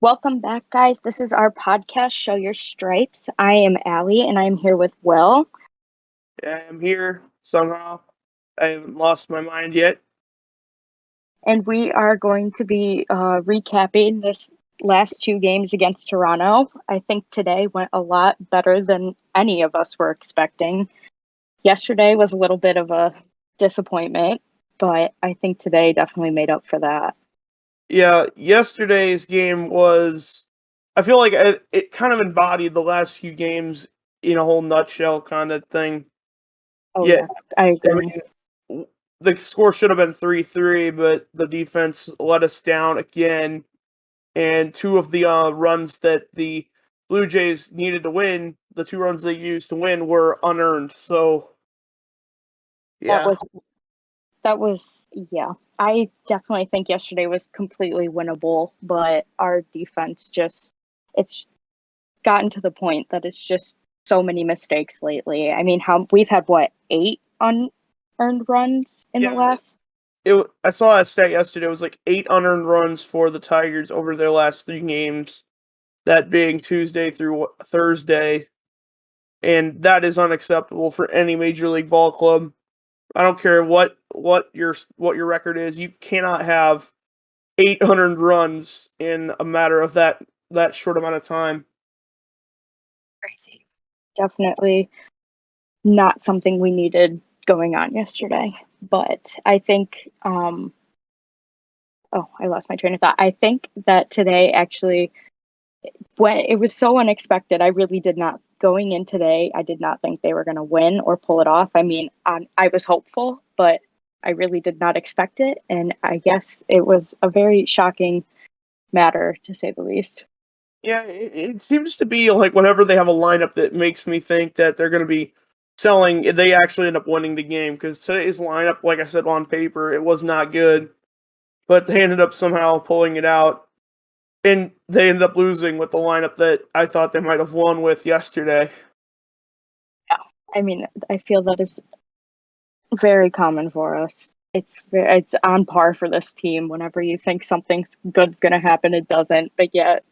Welcome back, guys. This is our podcast, Show Your Stripes. I am Allie, and I'm here with Will. Yeah, I'm here somehow. I haven't lost my mind yet. And we are going to be recapping this last two games against Toronto. I think today went a lot better than any of us were expecting. Yesterday was a little bit of a disappointment, but I think today definitely made up for that. Yeah, yesterday's game was. I feel like it kind of embodied the last few games in a whole nutshell kind of thing. Oh, Yeah, yeah, I I agree. mean, the score should have been 3-3, but the defense let us down again. And two of the runs that the Blue Jays needed to win, the two runs they used to win, were unearned. So, That yeah. was yeah. I definitely think yesterday was completely winnable, but our defense it's gotten to the point that it's just so many mistakes lately. I mean, how we've had what, 8 unearned runs in the Yeah, last. I saw a stat yesterday. It was like 8 unearned runs for the Tigers over their last 3 games. That being Tuesday through Thursday, and that is unacceptable for any major league ball club. I don't care what your record is. You cannot have 800 runs in a matter of that short amount of time. Crazy. Definitely not something we needed going on yesterday. But I think oh, I lost my train of thought. I think that today actually, when it was so unexpected, I really did not, going in today, I did not think they were going to win or pull it off. I mean, I was hopeful, but I really did not expect it. And I guess it was a very shocking matter, to say the least. Yeah, it seems to be like whenever they have a lineup that makes me think that they're going to be selling, they actually end up winning the game. Because today's lineup, like I said on paper, it was not good, but they ended up somehow pulling it out, and they ended up losing with the lineup that I thought they might have won with yesterday. Yeah. I mean, I feel that is very common for us. It's on par for this team. Whenever you think something good's going to happen, it doesn't. But yet,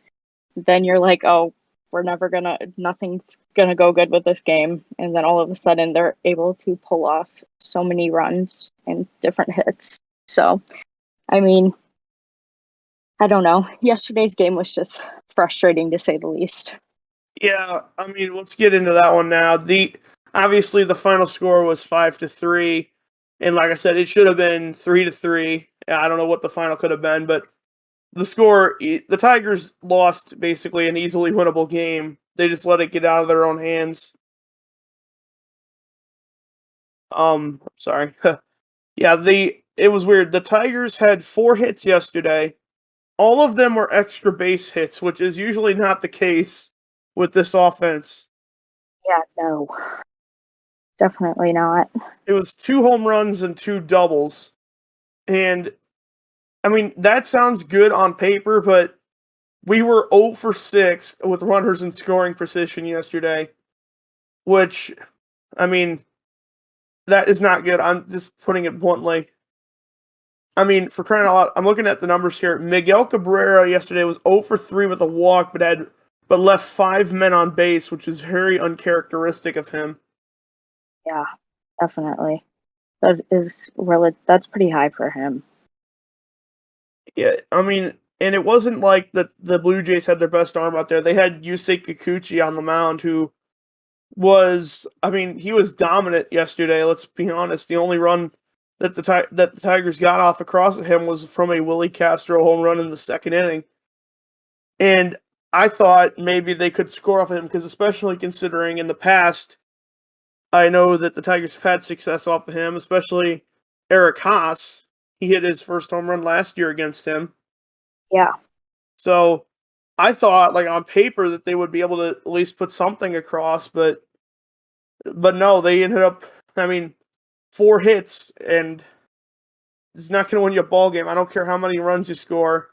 then you're like, oh, nothing's gonna go good with this game. And then all of a sudden they're able to pull off so many runs and different hits. So, I mean, I don't know. Yesterday's game was just frustrating to say the least. Yeah, I mean, let's get into that one now. The Obviously the final score was 5-3, and like I said, it should have been 3-3. I don't know what the final could have been, but the Tigers lost basically an easily winnable game. They just let it get out of their own hands. Sorry. Yeah, it was weird. The Tigers had 4 hits yesterday. All of them were extra base hits, which is usually not the case with this offense. Yeah, no, definitely not. It was 2 home runs and 2 doubles. And I mean, that sounds good on paper, but we were 0 for 6 with runners in scoring position yesterday, which, I mean, that is not good. I'm just putting it bluntly. I mean, for crying out loud, I'm looking at the numbers here. Miguel Cabrera yesterday was 0 for 3 with a walk, but left 5 men on base, which is very uncharacteristic of him. Yeah, definitely. That's pretty high for him. Yeah, I mean, and it wasn't like the Blue Jays had their best arm out there. They had Yusei Kikuchi on the mound, who I mean, he was dominant yesterday. Let's be honest. The only run that the Tigers got off across at him was from a Willie Castro home run in the second inning, and I thought maybe they could score off of him because, especially considering in the past, I know that the Tigers have had success off of him, especially Eric Haas. He hit his first home run last year against him. Yeah. So I thought, like on paper, that they would be able to at least put something across, but no, they ended up. I mean, 4 hits, and it's not going to win you a ball game. I don't care how many runs you score.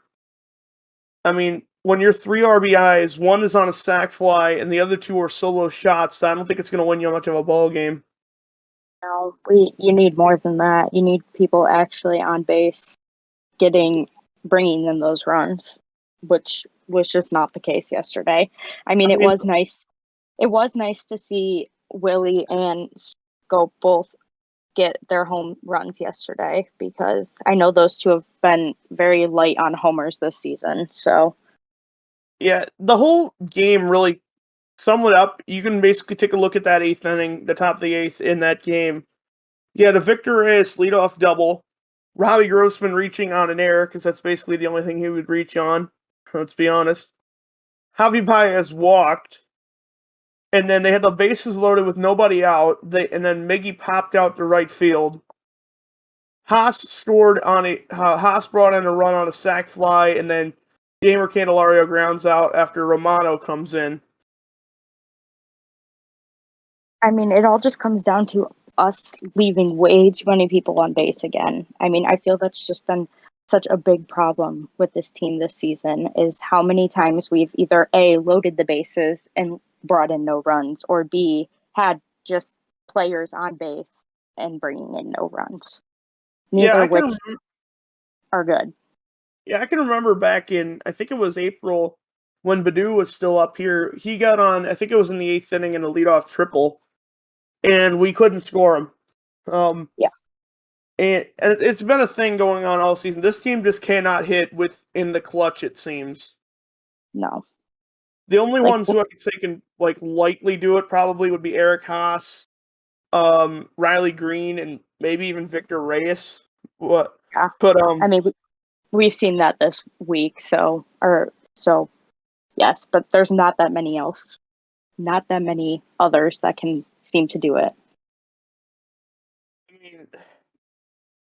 I mean, when you're 3 RBIs, one is on a sac fly, and the other 2 are solo shots. I don't think it's going to win you much of a ball game. No, you need more than that. You need people actually on base bringing them those runs, which was just not the case yesterday. I mean, I mean, it was nice to see Willie and Scope both get their home runs yesterday, because I know those two have been very light on homers this season. So yeah, the whole game really sum it up. You can basically take a look at that eighth inning, the top of the eighth in that game. You had a Victor Reyes leadoff double, Robbie Grossman reaching on an error, because that's basically the only thing he would reach on. Let's be honest. Javi Baez walked, and then they had the bases loaded with nobody out. And then Miggy popped out to right field. Haas brought in a run on a sac fly, and then Jamer Candelario grounds out after Romano comes in. I mean, it all just comes down to us leaving way too many people on base again. I mean, I feel that's just been such a big problem with this team this season, is how many times we've either A, loaded the bases and brought in no runs, or B, had just players on base and bringing in no runs. Yeah, Neither which are good. Yeah, I can remember back in, I think it was April, when Baду was still up here. He got on, I think it was in the eighth inning in a leadoff triple, and we couldn't score him. Yeah. And it's been a thing going on all season. This team just cannot hit in the clutch, it seems. No. The only Like, ones who I could say can lightly do it probably would be Eric Haas, Riley Green, and maybe even Victor Reyes. What? yeah. But I mean, we've seen that this week, so yes, but there's not that many others that can seem to do it. I mean,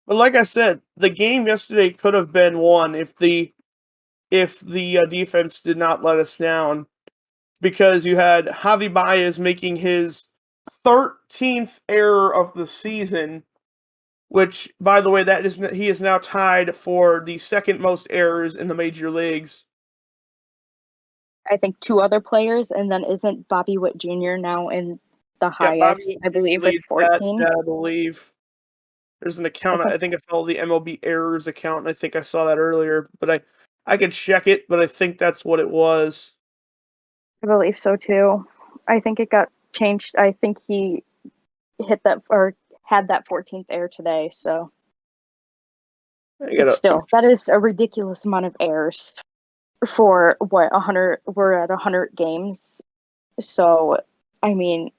but like I said, the game yesterday could have been won if the defense did not let us down, because you had Javi Baez making his 13th error of the season, which, by the way, he is now tied for the second most errors in the major leagues. I think two other players, and then isn't Bobby Witt Jr. now in the Yeah, highest, I believe, with 14? I believe. There's an account, I think I follow the MLB errors account, and I think I saw that earlier, but I could check it, but I think that's what it was. I believe so too. I think it got changed. I think he hit that, or had that 14th error today, so that is a ridiculous amount of errors for 100. We're at 100 games, so I mean,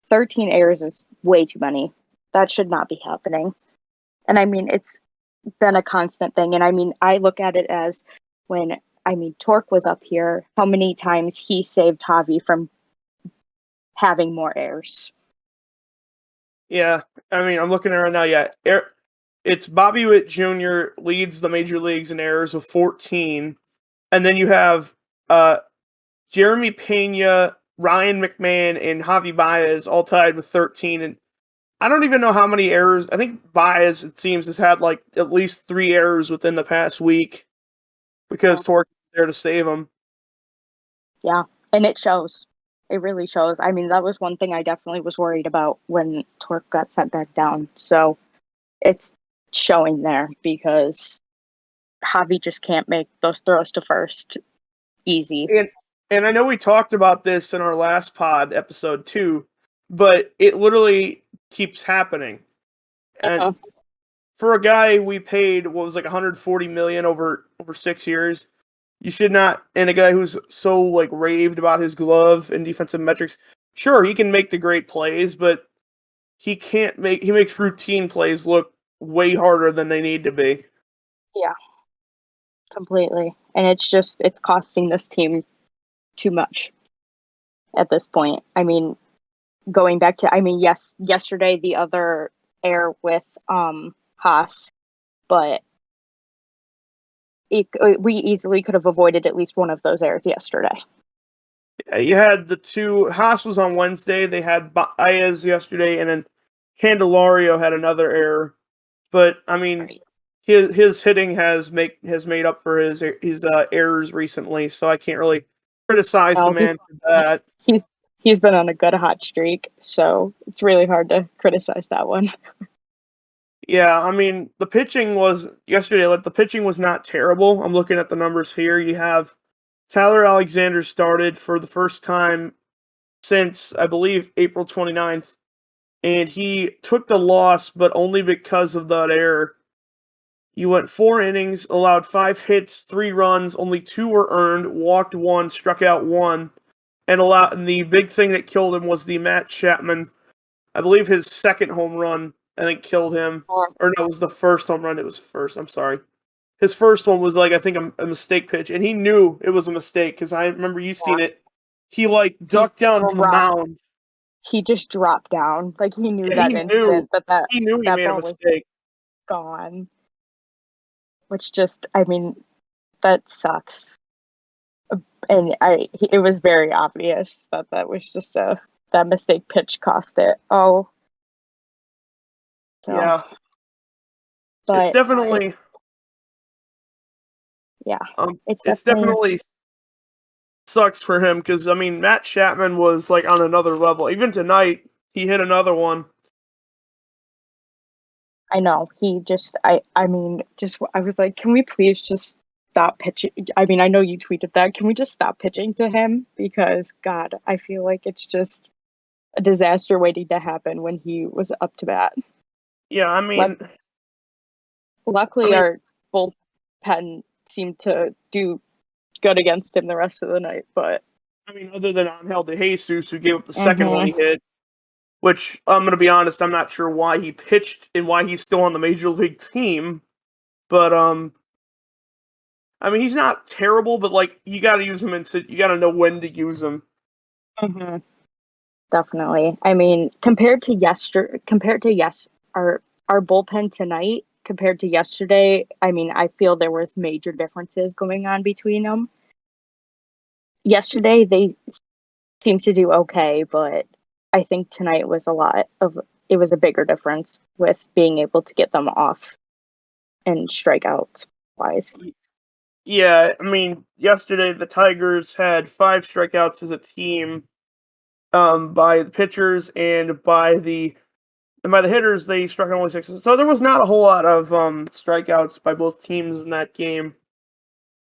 13 errors is way too many. That should not be happening. And I mean, it's been a constant thing. And I mean, I look at it as when, Torque was up here, how many times he saved Javi from having more errors. Yeah, I mean, I'm looking at it right now. Yeah, it's Bobby Witt Jr. leads the major leagues in errors with 14, and then you have Jeremy Pena, Ryan McMahon, and Javi Baez all tied with 13. And I don't even know how many errors. I think Baez, it seems, has had at least 3 errors within the past week, because Torque is there to save him. Yeah, and it shows. It really shows. I mean, that was one thing I definitely was worried about when Torque got sent back down. So it's showing there, because Javi just can't make those throws to first easy. And I know we talked about this in our last pod, episode 2, but it literally keeps happening. And for a guy we paid, what was $140 million over 6 years, you should not. And a guy who's so raved about his glove and defensive metrics, sure, he can make the great plays, but he makes routine plays look way harder than they need to be. Yeah, completely. And it's costing this team too much at this point. I mean, going back to, yes, yesterday the other error with Haas, but we easily could have avoided at least one of those errors yesterday. Yeah, you had the two. Haas was on Wednesday. They had Baez yesterday, and then Candelario had another error. But I mean, Right. his hitting has made up for his errors recently, so I can't really criticize the man for that. He's been on a good hot streak, so it's really hard to criticize that one. Yeah, I mean, the pitching was yesterday, like, the pitching was not terrible. I'm looking at the numbers here. You have Tyler Alexander started for the first time since, I believe, April 29th, and he took the loss, but only because of that error. You went 4 innings, allowed 5 hits, 3 runs, only 2 were earned, walked 1, struck out 1, and the big thing that killed him was the Matt Chapman. I believe his second home run, I think, killed him. Or Or no, it was the first home run. It was first. I'm sorry. His first one was like, I think, a mistake pitch, and he knew it was a mistake because I remember you yeah, seen it. He like he ducked down on the dropped. mound. He just dropped down. Like he knew Yeah, that instant that he knew he that made a ball was mistake. gone. Which just, I mean, that sucks. And it was very obvious that that was just that mistake pitch cost it. Oh, so, Yeah, it's but definitely yeah, um, it's it's definitely. definitely sucks for him because I mean Matt Chapman was like on another level. Even tonight, he hit another one. I know he just. I mean, just I was like, can we please just stop pitching? I mean, I know you tweeted that. Can we just stop pitching to him? Because God, I feel like it's just a disaster waiting to happen when he was up to bat. Yeah, Luck- I Luckily, mean, our bullpen seemed to do good against him the rest of the night, but. other than Angel De Jesus, who gave up the second one Mhm. he hit, which I'm going to be honest, I'm not sure why he pitched and why he's still on the major league team. But he's not terrible, but like you got to use him and you got to know when to use him. Mhm. Definitely. I mean, compared to our bullpen tonight compared to yesterday, I mean, I feel there was major differences going on between them. Yesterday they seemed to do okay, but I think tonight was it was a bigger difference with being able to get them off and strikeout wise. Yeah, yesterday the Tigers had 5 strikeouts as a team, by the pitchers and by the hitters they struck out only 6. So there was not a whole lot of strikeouts by both teams in that game.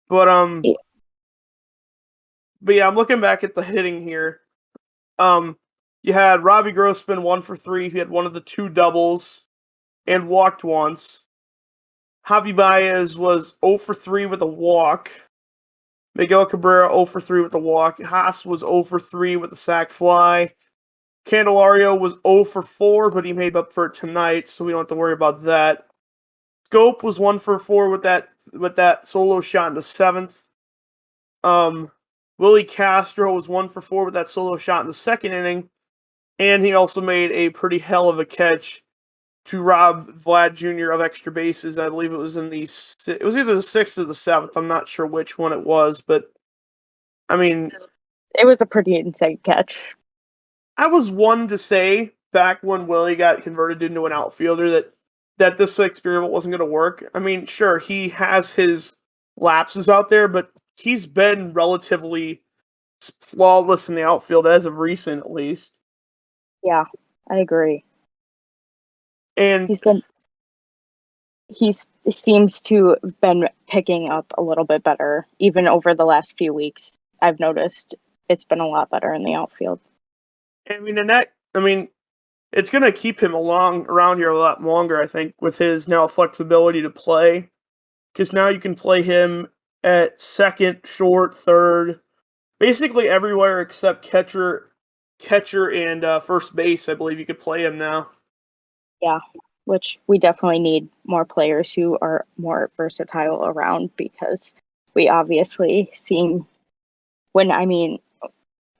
But Yeah. but yeah, I'm looking back at the hitting here. Um, you had Robbie Grossman 1 for 3. He had one of the 2 doubles and walked once. Javi Baez was 0 for 3 with a walk. Miguel Cabrera 0 for 3 with a walk. Haas was 0 for 3 with a sac fly. Candelario was 0 for 4, but he made up for it tonight, so we don't have to worry about that. Scope was 1 for 4 with that solo shot in the 7th. Willie Castro was 1 for 4 with that solo shot in the 2nd inning, and he also made a pretty hell of a catch to rob Vlad Jr. of extra bases. I believe it was it was either the 6th or the 7th. I'm not sure which one it was, but I mean, It was a pretty insane catch. I was one to say back when Willie got converted into an outfielder that this experiment wasn't going to work. I mean, sure, he has his lapses out there, but he's been relatively flawless in the outfield as of recent, at least. Yeah, I agree. And He's been he seems to have been picking up a little bit better even over the last few weeks. I've noticed it's been a lot better in the outfield. it's going to keep him along around here a lot longer, I think, with his now flexibility to play. Because now you can play him at second, short, third, basically everywhere except catcher, and first base. I believe you could play him now. Yeah, which we definitely need more players who are more versatile around because we obviously seem when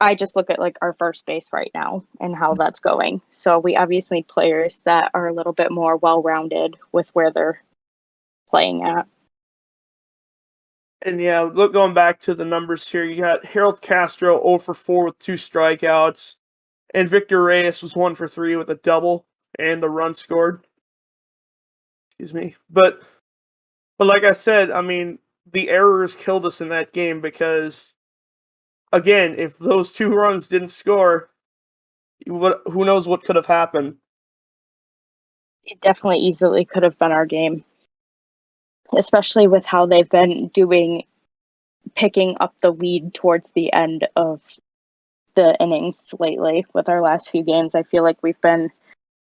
I just look at like our first base right now and how that's going. So we obviously need players that are a little bit more well-rounded with where they're playing at. And yeah, look, going back to the numbers here, you got Harold Castro 0 for 4 with 2 strikeouts, and Victor Reyes was 1 for 3 with a double and a run scored. Excuse me, but like I said, the errors killed us in that game because again, if those 2 runs didn't score, who knows what could have happened? it definitely easily could have been our game, especially with how they've been picking up the lead towards the end of the innings lately with our last few games. I feel like we've been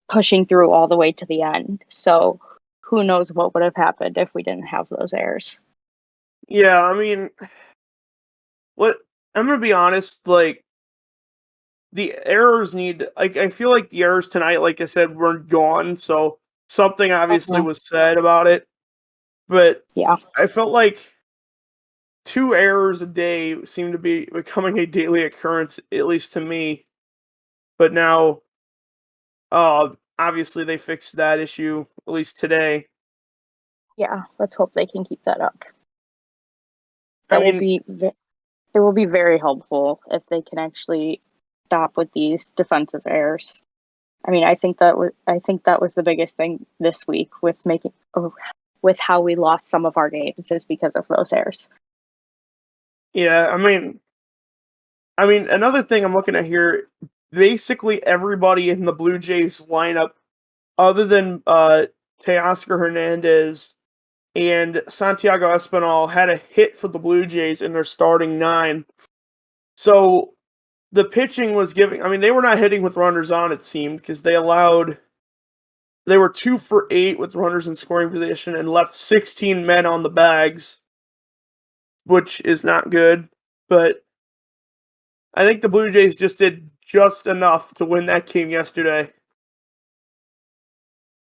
pushing through all the way to the end. So who knows what would have happened if we didn't have those errors. Yeah, I mean, what I'm gonna be honest, like the errors need like I feel like the errors tonight, like I said, weren't gone, so something obviously Mhm. was said about it. But Yeah, I felt like 2 errors a day seemed to be becoming a daily occurrence, at least to me. But now, obviously they fixed that issue, at least today. yeah. Let's hope they can keep that up. I That will mean, be it will be very helpful if they can actually stop with these defensive errors. I mean, I think that was the biggest thing this week with with how we lost some of our games is because of those errors. yeah, another thing I'm looking at here, basically everybody in the Blue Jays lineup, other than Teoscar Hernandez and Santiago Espinal, had a hit for the Blue Jays in their starting 9. So the pitching was giving. I mean, they were not hitting with runners on. It seemed because they were 2 for 8 with runners in scoring position and left 16 men on the bags, which is not good. But I think the Blue Jays just did just enough to win that game yesterday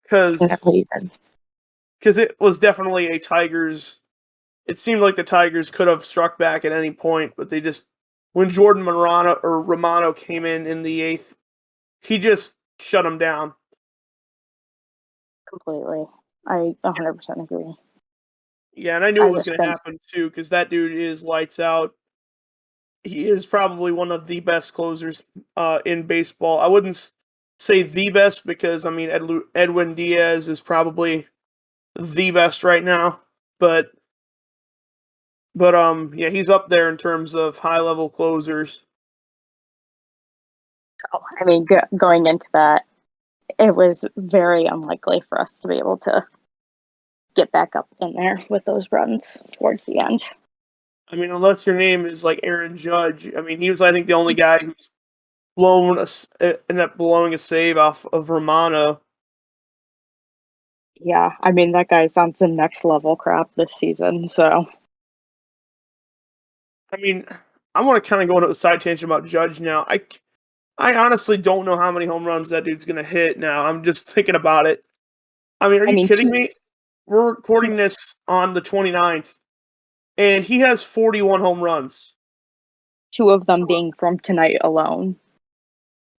because Definitely did. it was definitely a Tigers. It seemed like the Tigers could have struck back at any point, but they just when Jordan Romano came in the 8th, he just shut them down. Completely. I 100% agree. Yeah, and I knew it I was just going to think, happen too because that dude is lights out. He is probably one of the best closers in baseball. I wouldn't say the best because I mean Edwin Diaz is probably the best right now, but yeah, he's up there in terms of high level closers. I mean, going into that, it was very unlikely for us to be able to get back up in there with those runs towards the end. I mean, unless your name is like Aaron Judge, I mean, he was I think the only guy who's ended up blowing a save off of Romano. Yeah, I mean, that guy's on some next level crap this season. So, I mean, I want to kind of go into the side tangent about Judge now. I honestly don't know how many home runs that dude's gonna hit now. I'm just thinking about it. I mean, are I you mean, kidding me? We're recording this on the 29th, and he has 41 home runs. two of them being from tonight alone.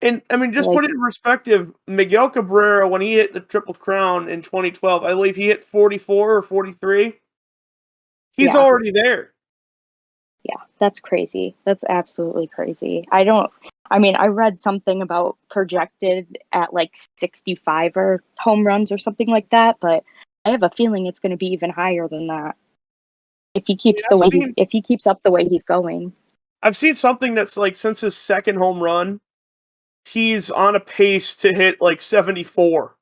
And I mean, just Like, put it in perspective. Miguel Cabrera, when he hit the Triple Crown in 2012, I believe he hit 44 or 43. He's yeah, already there. yeah, that's crazy. That's absolutely crazy. I mean, I read something about projected at like 65 or home runs or something like that, but I have a feeling it's going to be even higher than that if he I mean, keeps the way if he keeps up the way he's going. I've seen something that's like since his second home run, he's on a pace to hit like 74.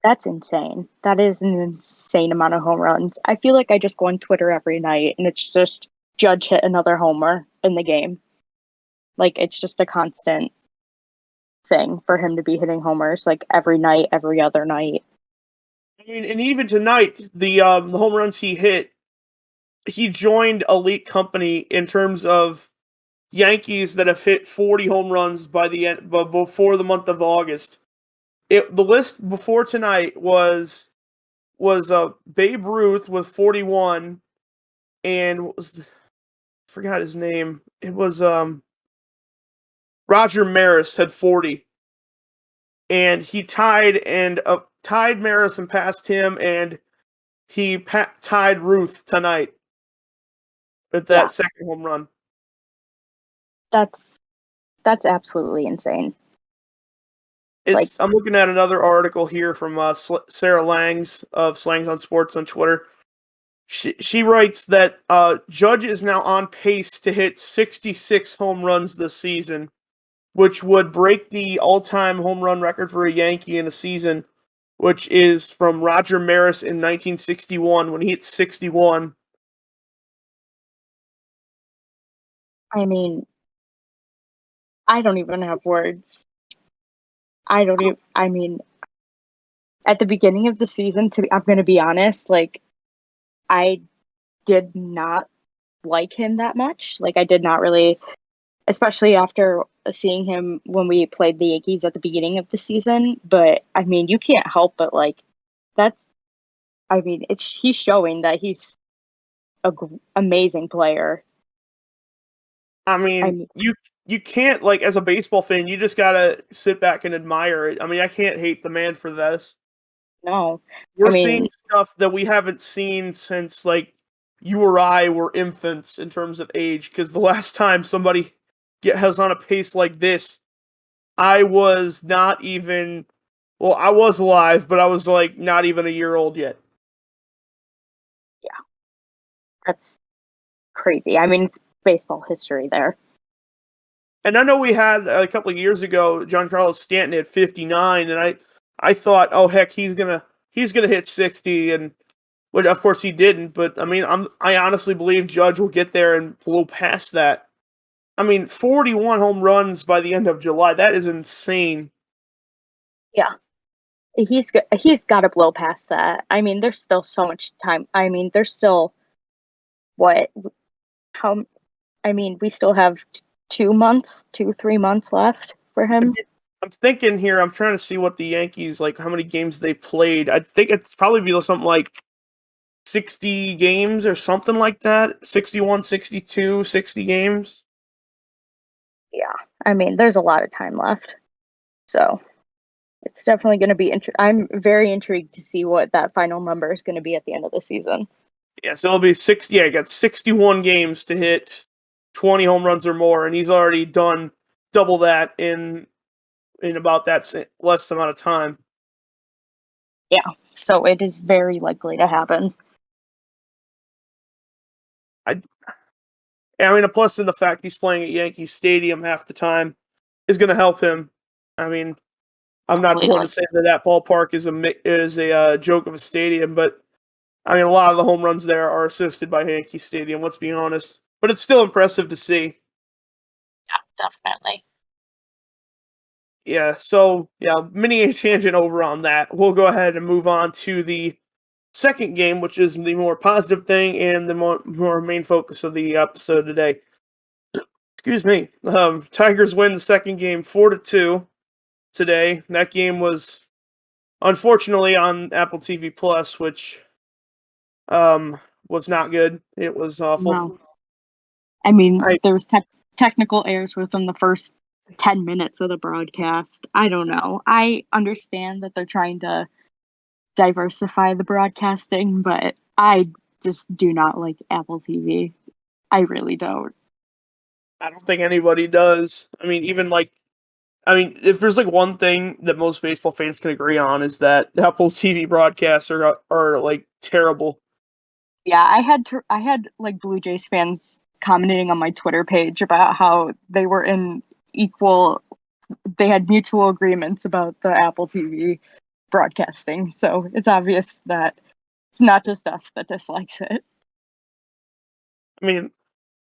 That's insane. That is an insane amount of home runs. I feel like I just go on Twitter every night and it's just Judge hit another homer in the game. Like it's just a constant thing for him to be hitting homers like every night, every other night. I mean, and even tonight, the home runs he hit, he joined elite company in terms of Yankees that have hit 40 home runs by the end, but before the month of August. The list before tonight was Babe Ruth with 41, and forgot his name. It was Roger Maris had 40, and he tied Maris and passed him, and he tied Ruth tonight with that Yeah, second home run. that's that's absolutely insane. Like, I'm looking at another article here from Sarah Langs of Slangs on Sports on Twitter. She writes that Judge is now on pace to hit 66 home runs this season, which would break the all-time home run record for a Yankee in a season, which is from Roger Maris in 1961 when he hit 61. I mean, I don't even have words. I mean, at the beginning of the season, I'm going to be honest, like, I did not like him that much. Like, I did not really, especially after seeing him when we played the Yankees at the beginning of the season. But, I mean, you can't help but, like, that's, I mean, he's showing that he's amazing player. I I mean, mean, you can't, like, as a baseball fan, you just gotta sit back and admire it. I mean, I can't hate the man for this. no. I We're seeing mean, stuff that we haven't seen since, like, you or I were infants in terms of age. Because the last time somebody has on a pace like this, I was not even, well, I was alive, but I was, like, not even a year old yet. yeah, that's crazy. I mean, it's baseball history there. And I know we had a couple of years ago, Giancarlo Stanton at 59, and I thought, oh heck, he's gonna hit 60, and but of course he didn't. But I mean, I honestly believe Judge will get there and blow past that. I mean, 41 home runs by the end of July. That is insane. Yeah. He's got to blow past that. I mean, there's still so much time. I mean, there's still what how I mean, we still have 2 months, 3 months left for him. I'm thinking here. I'm trying to see what the Yankees, like, how many games they played. I think it's probably be something like 60 games or something like that. 61, 62, 60 games. Yeah. I mean, there's a lot of time left. So, it's definitely going to be I'm very intrigued to see what that final number is going to be at the end of the season. Yeah, so it'll be six. Yeah, got 61 games to hit 20 home runs or more, and he's already done double that in about that less amount of time. Yeah. So, it is very likely to happen. I, I mean, a plus in the fact he's playing at Yankee Stadium half the time is going to help him. I mean, I'm not the one to Completely. say that ballpark is a joke of a stadium, but I mean, a lot of the home runs there are assisted by Yankee Stadium. Let's be honest, but it's still impressive to see. Yeah, definitely. Yeah, so yeah, mini tangent over on that. We'll go ahead and move on to the second game, which is the more positive thing and the more main focus of the episode today. Excuse me. Tigers win the second game 4-2 today. That game was unfortunately on Apple TV Plus, which was not good. It was awful. No. I mean, I there was technical errors within the first 10 minutes of the broadcast. I don't know. I understand that they're trying to diversify the broadcasting, but I just do not like Apple TV. I really don't. I don't think anybody does. I mean, even like if there's like one thing that most baseball fans can agree on is that Apple TV broadcasts are like terrible. Yeah, I had like Blue Jays fans commenting on my Twitter page about how they were in equal they had mutual agreements about the Apple TV broadcasting. So it's obvious that it's not just us that dislikes it. I mean,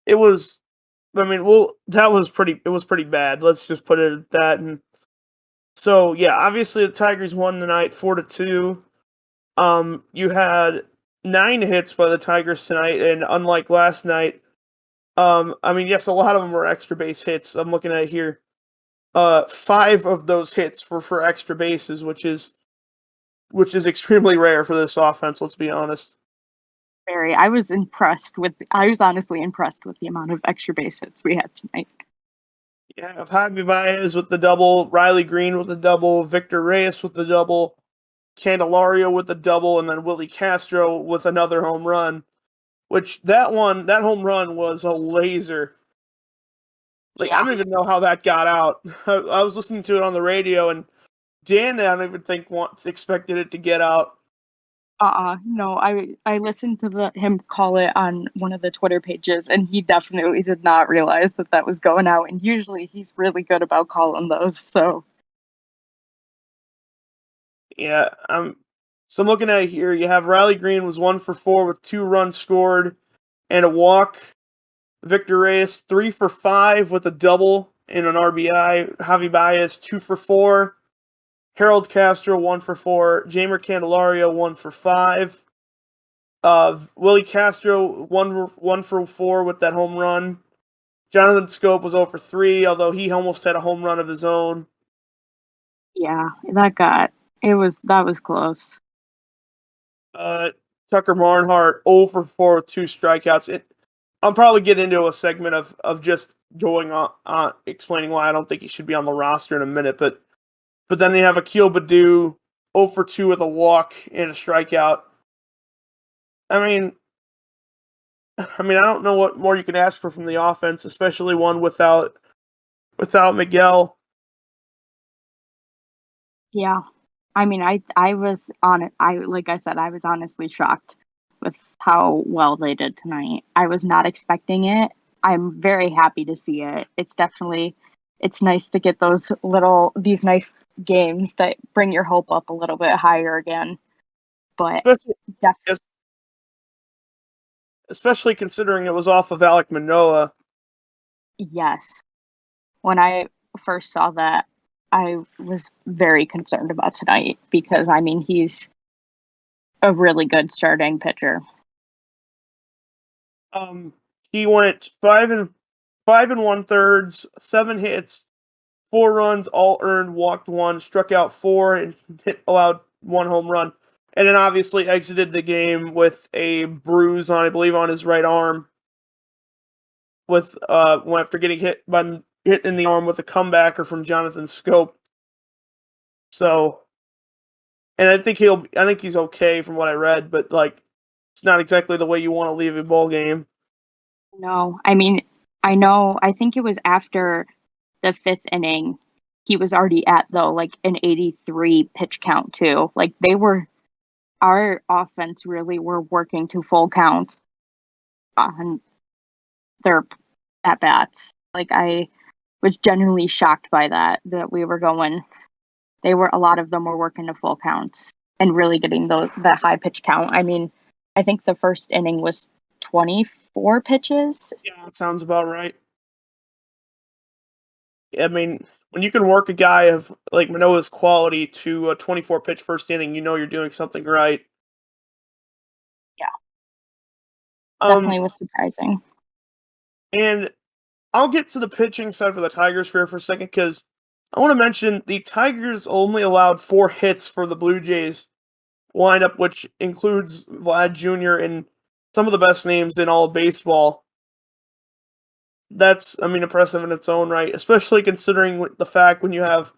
it was. I mean, well, that was pretty. It was pretty bad. Let's just put it at that. And so, yeah, obviously the Tigers won tonight, 4-2. You had 9 hits by the Tigers tonight, and unlike last night, I mean, yes, a lot of them were extra base hits. I'm looking at it here. 5 of those hits were for extra bases, which is extremely rare for this offense. Let's be honest. Very. I was honestly impressed with the amount of extra base hits we had tonight. Yeah, Javi Baez with the double, Riley Green with the double, Victor Reyes with the double, Candelario with the double, and then Willie Castro with another home run. Which that home run was a laser. Like, I Yeah. don't even know how that got out. I was listening to it on the radio, and Dan, I don't even think expected it to get out. No, I listened to him call it on one of the Twitter pages, and he definitely did not realize that that was going out. And usually he's really good about calling those. So Yeah, so I'm looking at it here. You have Riley Green was 1 for 4 with 2 runs scored and a walk. Victor Reyes 3 for 5 with a double and an RBI. Javi Baez 2 for 4. Harold Castro 1 for 4. Jamer Candelario 1 for 5. Willie Castro 1 for 4 with that home run. Jonathan Scope was 0 for 3, although he almost had a home run of his own. yeah, that was close. Tucker Barnhart 0 for 4 with 2 strikeouts. I'll probably get into a segment of just going on explaining why I don't think he should be on the roster in a minute, but then they have Akil Baddoo 0 for 2 with a walk and a strikeout. I mean, I don't know what more you can ask for from the offense, especially one without Miguel. Yeah. I mean, I was on it. Like I said, I was honestly shocked with how well they did tonight. I was not expecting it. I'm very happy to see it. It's nice to get these nice games that bring your hope up a little bit higher again. But Especially, definitely, especially considering it was off of Alek Manoah. yes. When I first saw that, I was very concerned about tonight because I mean, he's a really good starting pitcher. He went 5 and 1/3, 7 hits, 4 runs, all earned, walked 1, struck out 4, and allowed 1 home run. And then obviously exited the game with a bruise on, I believe, on his right arm. With after getting hit in the arm with a comebacker from Jonathan Scope. So, and I think he's okay from what I read, but like, it's not exactly the way you want to leave a ball game. No, I mean, I think it was after the fifth inning, he was already at though, like an 83 pitch count too. Like our offense really were working to full counts on their at bats. Like I was genuinely shocked by that we were going. A lot of them were working to full counts and really getting that high pitch count. I mean, I think the first inning was 24 pitches. Yeah, that sounds about right. I mean, when you can work a guy of like Manoah's quality to a 24 pitch first inning, you know you're doing something right. Yeah, Um, definitely was surprising. and I'll get to the pitching side for the Tigers here for a second because I want to mention the Tigers only allowed 4 hits for the Blue Jays lineup, which includes Vlad Jr. and some of the best names in all of baseball. That's, impressive in its own right, especially considering the fact when you have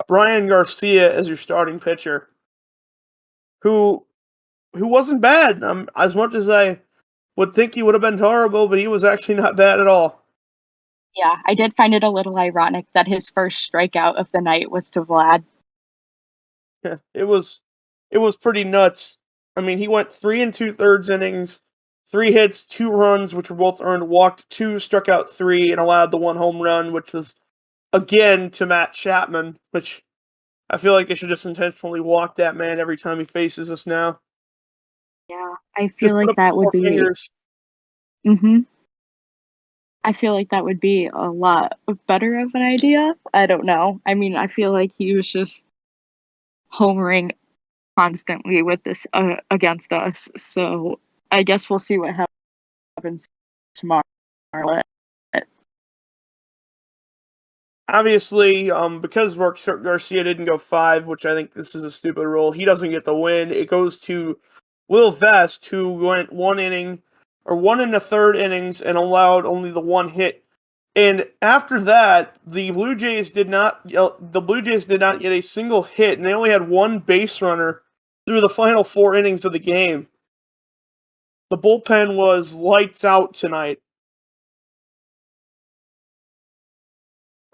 Brian Garcia as your starting pitcher, who wasn't bad. As much as I would think he would have been horrible, but he was actually not bad at all. Yeah, I did find it a little ironic that his first strikeout of the night was to Vlad. Yeah, it was pretty nuts. He went 3 2/3 innings, 3 hits, 2 runs, which were both earned, walked 2, struck out 3, and allowed the 1 home run, which was again to Matt Chapman, which I feel like they should just intentionally walk that man every time he faces us now. Yeah, I feel Just put like up that would 4 be. fingers. Mhm. I feel like that would be a lot better of an idea. I don't know. I mean, I feel like he was just homering constantly with this against us. So I guess we'll see what happens tomorrow. Obviously, because Garcia didn't go 5, which I think this is a stupid rule, he doesn't get the win. It goes to Will Vest, who went 1 1/3 innings and allowed only the 1 hit. And after that, the Blue Jays did not get a single hit, and they only had 1 base runner through the final 4 innings of the game. The bullpen was lights out tonight.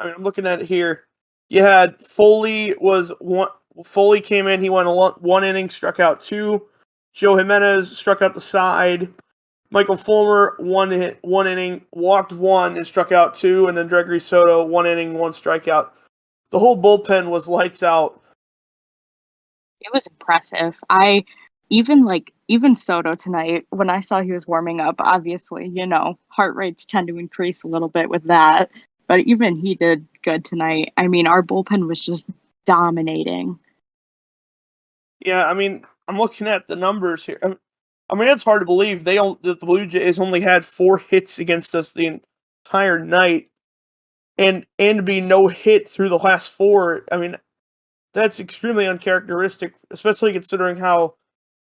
I'm looking at it here. You had Foley came in. He went 1 inning, struck out 2. Joe Jimenez struck out the side. Michael Fulmer, one inning, walked one and struck out two, and then Gregory Soto, 1 inning, 1 strikeout. The whole bullpen was lights out. It was impressive. Even Soto tonight, when I saw he was warming up, obviously, heart rates tend to increase a little bit with that. But even he did good tonight. I mean, our bullpen was just dominating. Yeah, I mean, I'm looking at the numbers here. I mean, it's hard to believe that the Blue Jays only had 4 hits against us the entire night, and to be no hit through the last 4. I mean, that's extremely uncharacteristic, especially considering how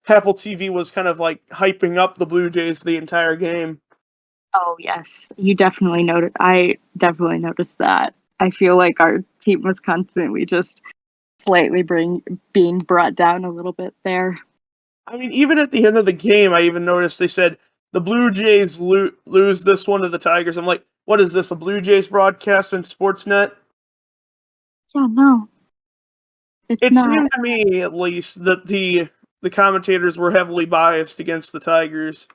Apple TV was kind of like hyping up the Blue Jays the entire game. Oh yes, I definitely noticed that. I feel like our team was constantly just slightly being brought down a little bit there. I mean, even at the end of the game, I even noticed they said the Blue Jays lose this one to the Tigers. I'm like, what is this, a Blue Jays broadcast on Sportsnet? Yeah, no, it's It not. seemed to me, at least, that the commentators were heavily biased against the Tigers.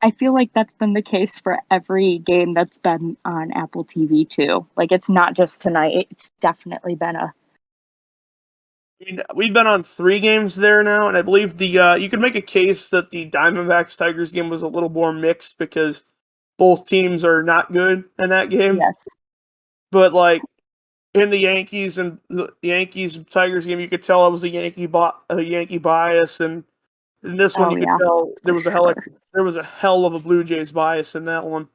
I feel like that's been the case for every game that's been on Apple TV too. Like it's not just tonight. It's definitely been a I mean, we've been on 3 games there now, and I believe you could make a case that the Diamondbacks Tigers game was a little more mixed because both teams are not good in that game. yes. But like in the Yankees and the Yankees Tigers game, you could tell it was a Yankee bias, and in this one Oh you could yeah, tell for sure. there was a hell of a Blue Jays bias in that one.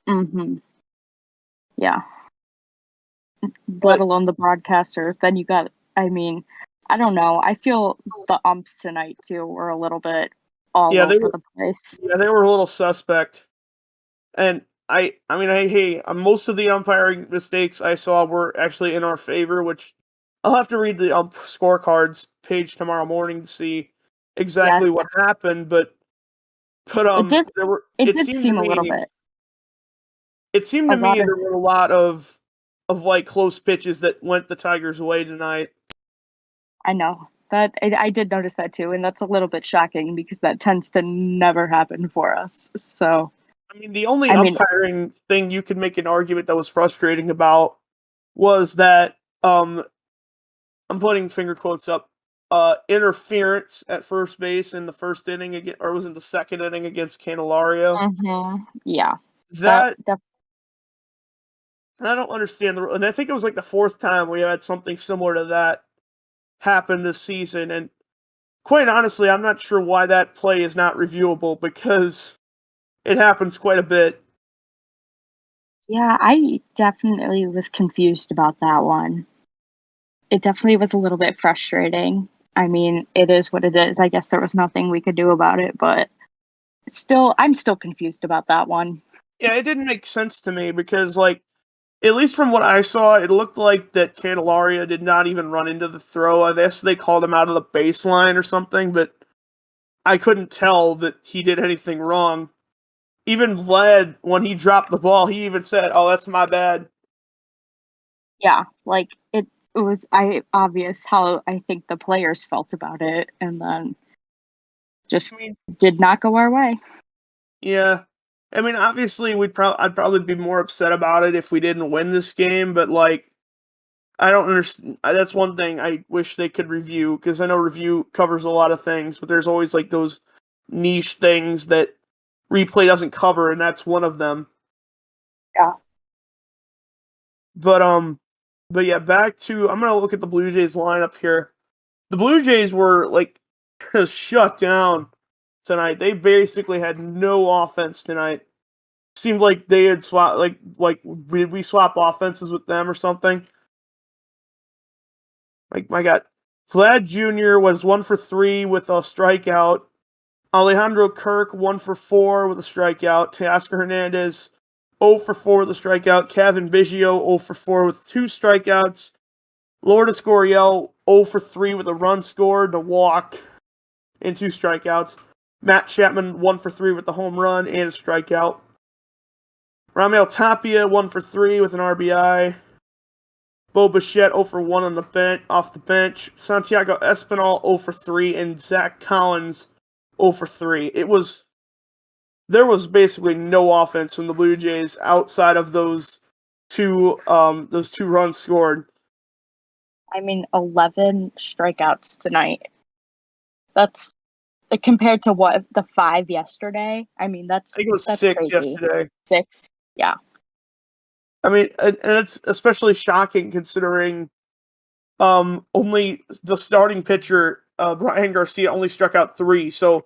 Mhm. Yeah. Let But alone the broadcasters. Then you got. I mean, I don't know. I feel the umps tonight too were a little bit all yeah, over the place. they were a little suspect. And most of the umpiring mistakes I saw were actually in our favor, which I'll have to read the scorecards page tomorrow morning to see exactly Yes, what happened. But it did. there were It did seem a little bit. it seemed A to lot me of. there were a lot of like close pitches that went the Tigers' way tonight. I know that I did notice that too, and that's a little bit shocking because that tends to never happen for us. So, I mean, the only I mean, umpiring thing you could make an argument that was frustrating about was that I'm putting finger quotes up. Interference at first base in the first inning again, or was it the second inning against Candelario? yeah, that That I don't understand the rule, and I think it was like the 4th time we had something similar to that happen this season. And quite honestly, I'm not sure why that play is not reviewable because it happens quite a bit. yeah, I definitely was confused about that one. It definitely was a little bit frustrating. I mean, it is what it is. I guess there was nothing we could do about it, but I'm still confused about that one. Yeah, it didn't make sense to me because, like, at least from what I saw, it looked like that Candelario did not even run into the throw. I guess they called him out of the baseline or something, but I couldn't tell that he did anything wrong. Even Vlad, when he dropped the ball, he even said, "Oh, that's my bad." Yeah, like it was obvious how I think the players felt about it, and then just I mean, did not go our way. yeah. I mean, obviously, I'd probably be more upset about it if we didn't win this game, but like, I don't understand. That's one thing I wish they could review because I know review covers a lot of things, but there's always like those niche things that replay doesn't cover, and that's one of them. Yeah. But but yeah, back to I'm gonna look at the Blue Jays lineup here. The Blue Jays were like shut down tonight. They basically had no offense tonight. Seemed like they had swapped like did we swap offenses with them or something? Like my God, Vlad Jr. was 1 for 3 with a strikeout. Alejandro Kirk 1 for 4 with a strikeout. Teoscar Hernandez 0 for 4 with a strikeout. Kevin Biggio 0 for 4 with 2 strikeouts. Lourdes Gurriel 0 for 3 with a run scored, a walk, and 2 strikeouts. Matt Chapman 1 for 3 with the home run and a strikeout. Ramel Tapia 1 for 3 with an RBI. Bo Bichette 0 for 1 on the bench, off the bench. Santiago Espinal 0 for 3, and Zach Collins 0 for 3. There was basically no offense from the Blue Jays outside of those two runs scored. I mean, 11 strikeouts tonight. That's compared to what the 5 yesterday. I mean, I think it was that's 6 crazy. yesterday. 6, yeah. I mean, and it's especially shocking considering only the starting pitcher, Brian Garcia, only struck out 3. So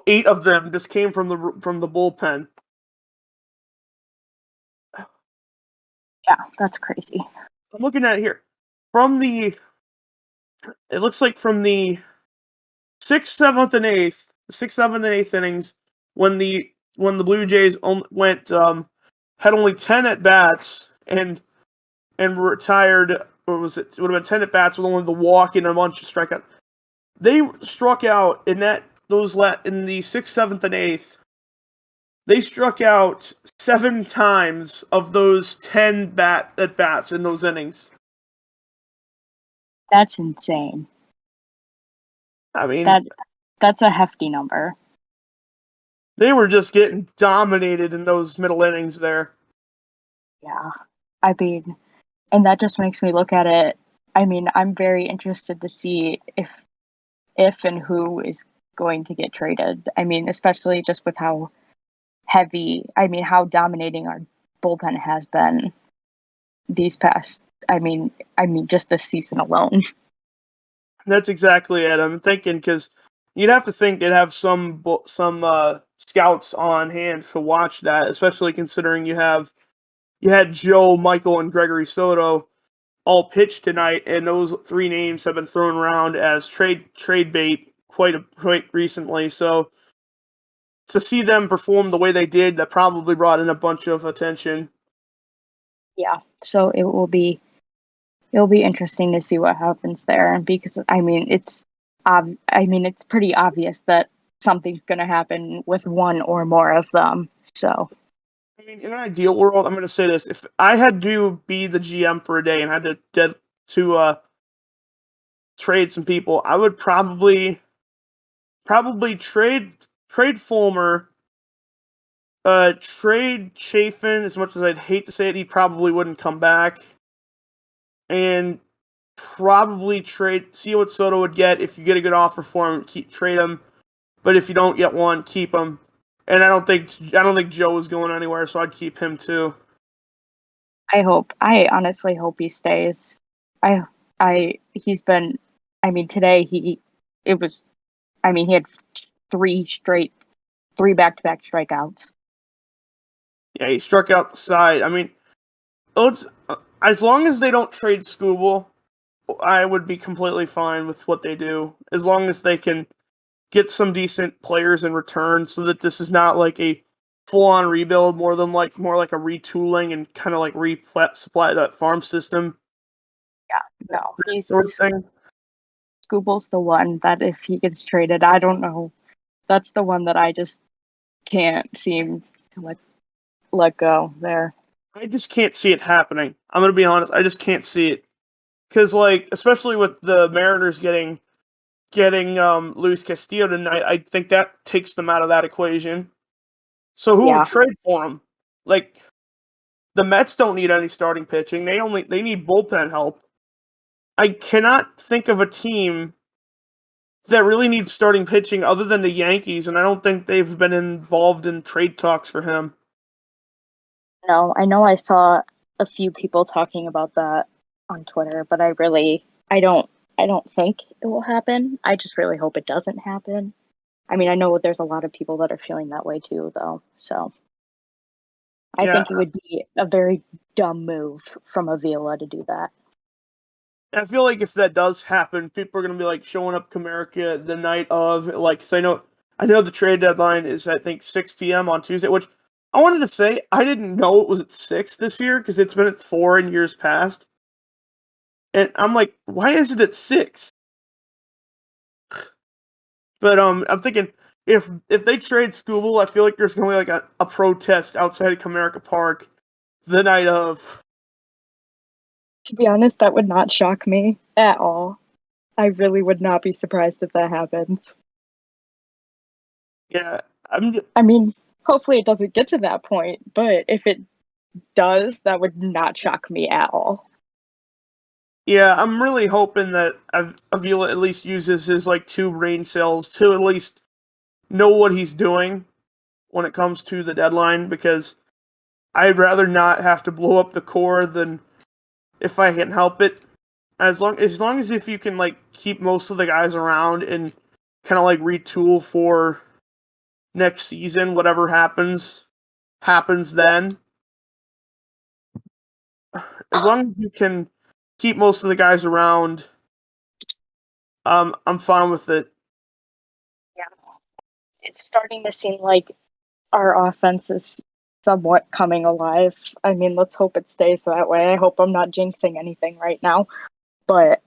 8 of them just came from the bullpen. Yeah, that's crazy. I'm looking at it here. It looks like from the 6th, 7th, and 8th, 6th, 7th, and 8th innings, when the Blue Jays had only 10 at bats and retired, or was it? It would have been 10 at bats with only the walk and a bunch of strikeouts. They struck out in in the 6th, 7th, and 8th. They struck out 7 times of those 10 at bats in those innings. That's insane. I mean, That's a hefty number. they were just getting dominated in those middle innings there. Yeah. I mean, and that just makes me look at it. I mean, I'm very interested to see if and who is going to get traded. I mean, especially just with how how dominating our bullpen has been these past. Just this season alone. That's exactly it. I'm thinking because you'd have to think they'd have some scouts on hand to watch that, especially considering you had Joe, Michael, and Gregory Soto all pitch tonight, and those 3 names have been thrown around as trade bait quite recently. So to see them perform the way they did, that probably brought in a bunch of attention. Yeah. So it'll be interesting to see what happens there, because it's pretty obvious that something's going to happen with one or more of them. So I mean, in an ideal world, I'm going to say this: if I had to be the GM for a day and had to trade some people, I would probably trade Fulmer, trade Chafin. As much as I'd hate to say it, he probably wouldn't come back, and probably see what Soto would get. If you get a good offer for him, trade him. But if you don't get one, keep him. And I don't think Joe is going anywhere, so I'd keep him too. I honestly hope he stays. He's been, today he had three back-to-back strikeouts. Yeah, he struck out the side. I mean, as long as they don't trade Scooble, I would be completely fine with what they do. As long as they can get some decent players in return, so that this is not like a full-on rebuild, more like a retooling and kind of like supply that farm system. Yeah, no, That sort of thing. Scooble's the one that if he gets traded, I don't know. That's the one that I just can't seem to let go there. I just can't see it happening. I'm gonna be honest. I just can't see it because, like, especially with the Mariners getting Luis Castillo tonight, I think that takes them out of that equation. So who would Yeah. trade for him? Like, the Mets don't need any starting pitching. They need bullpen help. I cannot think of a team that really needs starting pitching other than the Yankees, and I don't think they've been involved in trade talks for him. No, I know I saw a few people talking about that on Twitter, but I don't think it will happen. I just really hope it doesn't happen. I mean, I know there's a lot of people that are feeling that way too, though. So I Yeah, think it would be a very dumb move from Avila to do that. I feel like if that does happen, people are gonna be like showing up Comerica the night of, like, 'cause I know the trade deadline is I think 6 p.m. on Tuesday. Which I wanted to say I didn't know it was at 6 this year because it's been at 4 in years past, and I'm like, why is it at 6? But I'm thinking if they trade Scooble, I feel like there's gonna be like a protest outside of Comerica Park the night of. To be honest, that would not shock me at all. I really would not be surprised if that happens. Yeah, I'm. I mean, hopefully it doesn't get to that point, but if it does, that would not shock me at all. Yeah, I'm really hoping that Avila at least uses his like two brain cells to at least know what he's doing when it comes to the deadline, because I'd rather not have to blow up the core than if I can help it. As long as if you can like keep most of the guys around and kind of like retool for next season, whatever happens Yes. then. As long as you can keep most of the guys around, I'm fine with it. Yeah. It's starting to seem like our offense is somewhat coming alive. I mean, let's hope it stays that way. I hope I'm not jinxing anything right now, but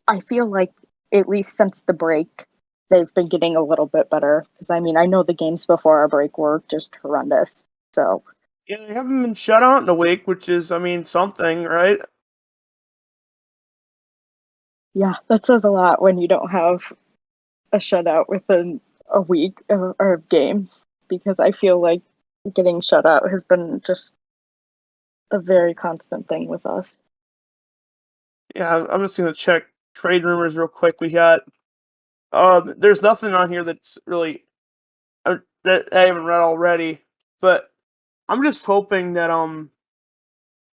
I feel like at least since the break, they've been getting a little bit better. Because I mean, I know the games before our break were just horrendous. So Yeah, they haven't been shut out in a week, which is, I mean, something, right? yeah, that says a lot when you don't have a shutout within a week of games. Because I feel like getting shut out has been just a very constant thing with us. Yeah, I'm just gonna check trade rumors real quick. We got there's nothing on here that's really that I haven't read already, but I'm just hoping that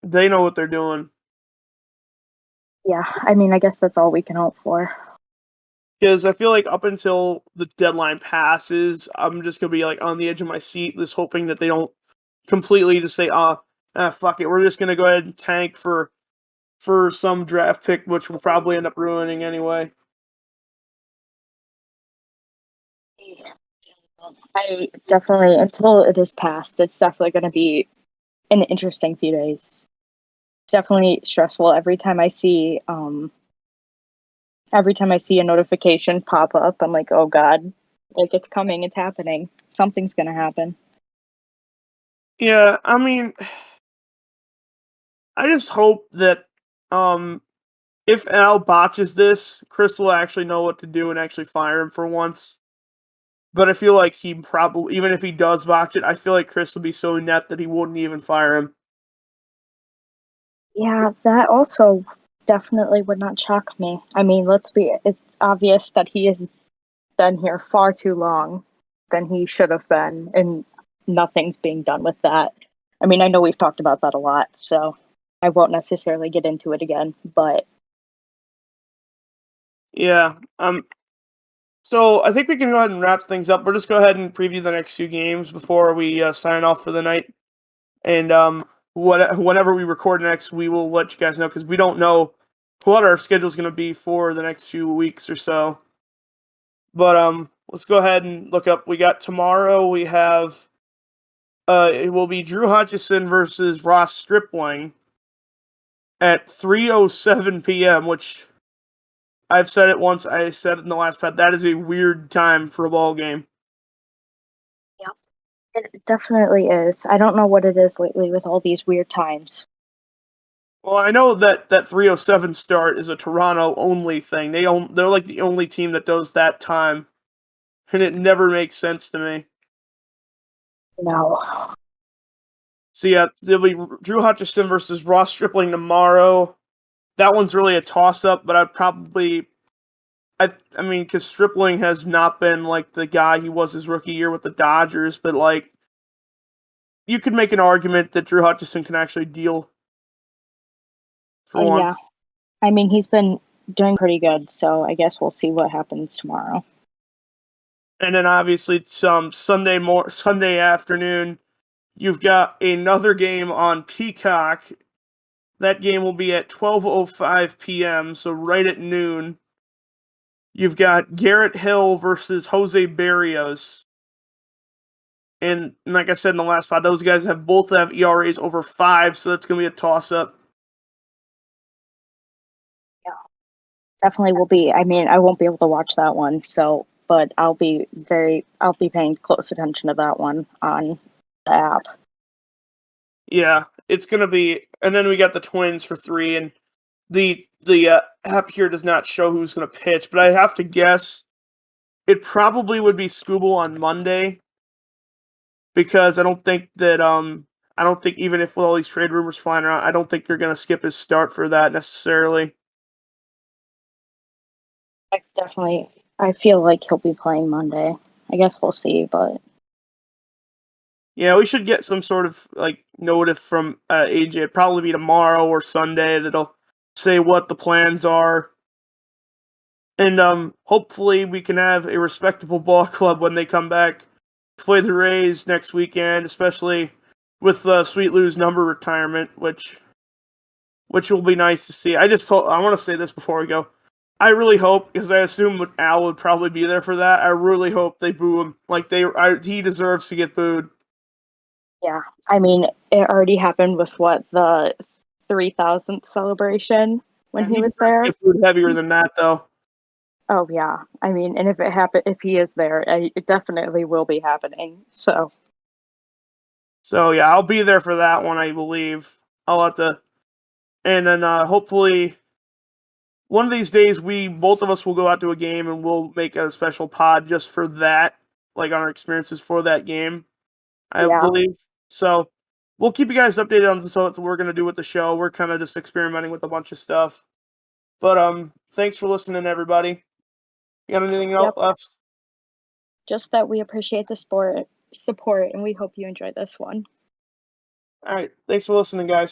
they know what they're doing, Yeah, I mean, I guess that's all we can hope for. because I feel like up until the deadline passes, I'm just gonna be like on the edge of my seat, just hoping that they don't completely just say, fuck it, we're just gonna go ahead and tank for some draft pick, which will probably end up ruining anyway. I definitely, until it is passed, it's definitely going to be an interesting few days. It's definitely stressful every time I see a notification pop up. I'm like, oh god, like it's coming, it's happening, something's going to happen. Yeah, I mean, I just hope that um if Al botches this, Chris will actually know what to do and actually fire him for once. But I feel like he probably, even if he does botch it, I feel like Chris will be so inept that he wouldn't even fire him. Yeah, that also definitely would not shock me. I mean, it's obvious that he has been here far too long than he should have been, and nothing's being done with that. I mean, I know we've talked about that a lot, so I won't necessarily get into it again, but Yeah. So I think we can go ahead and wrap things up. We'll just go ahead and preview the next few games before we sign off for the night. And whenever we record next, we will let you guys know, because we don't know what our schedule is going to be for the next few weeks or so. But let's go ahead and look up. We got tomorrow. We have it will be Drew Hutchinson versus Ross Stripling at 3:07 p.m. Which I've said it once. I said it in the last pod. That is a weird time for a ball game. yeah, it definitely is. I don't know what it is lately with all these weird times. Well, I know that 3:07 start is a Toronto only thing. They're like the only team that does that time, and it never makes sense to me. No. So yeah, there'll be Drew Hutchinson versus Ross Stripling tomorrow. That one's really a toss up, but I mean, because Stripling has not been like the guy he was his rookie year with the Dodgers, but like you could make an argument that Drew Hutchinson can actually deal for Yeah, once. I mean, he's been doing pretty good, so I guess we'll see what happens tomorrow. And then obviously some Sunday afternoon, you've got another game on Peacock. That game will be at 12:05 p.m., so right at noon. You've got Garrett Hill versus Jose Barrios. And like I said in the last pod, those guys both have ERAs over 5, so that's going to be a toss up. Yeah, definitely will be. I mean, I won't be able to watch that one, so but I'll be paying close attention to that one on the app. Yeah, it's going to be, and then we got the Twins for 3, and the app here does not show who's going to pitch, but I have to guess it probably would be Scooble on Monday because I don't think even if with all these trade rumors flying around, I don't think you're going to skip his start for that necessarily. I feel like he'll be playing Monday. I guess we'll see, but Yeah, we should get some sort of like notice from AJ. It'd probably be tomorrow or Sunday that'll say what the plans are. And hopefully we can have a respectable ball club when they come back to play the Rays next weekend, especially with Sweet Lou's number retirement, which will be nice to see. I want to say this before we go. I really hope, because I assume Al would probably be there for that. I really hope they boo him. Like he deserves to get booed. yeah. I mean, it already happened with the 3,000th celebration when he He was deserves to there. get booed heavier than that, though. Oh yeah. I mean, and if he is there, it definitely will be happening. So Yeah, I'll be there for that one. I believe I'll have to, and then hopefully one of these days both of us will go out to a game and we'll make a special pod just for that, like on our experiences for that game. I yeah. believe so. We'll keep you guys updated on what we're gonna do with the show. We're kind of just experimenting with a bunch of stuff. But thanks for listening, everybody. You got anything else Yep. left? Just that we appreciate the support, and we hope you enjoy this one. All right. Thanks for listening, guys.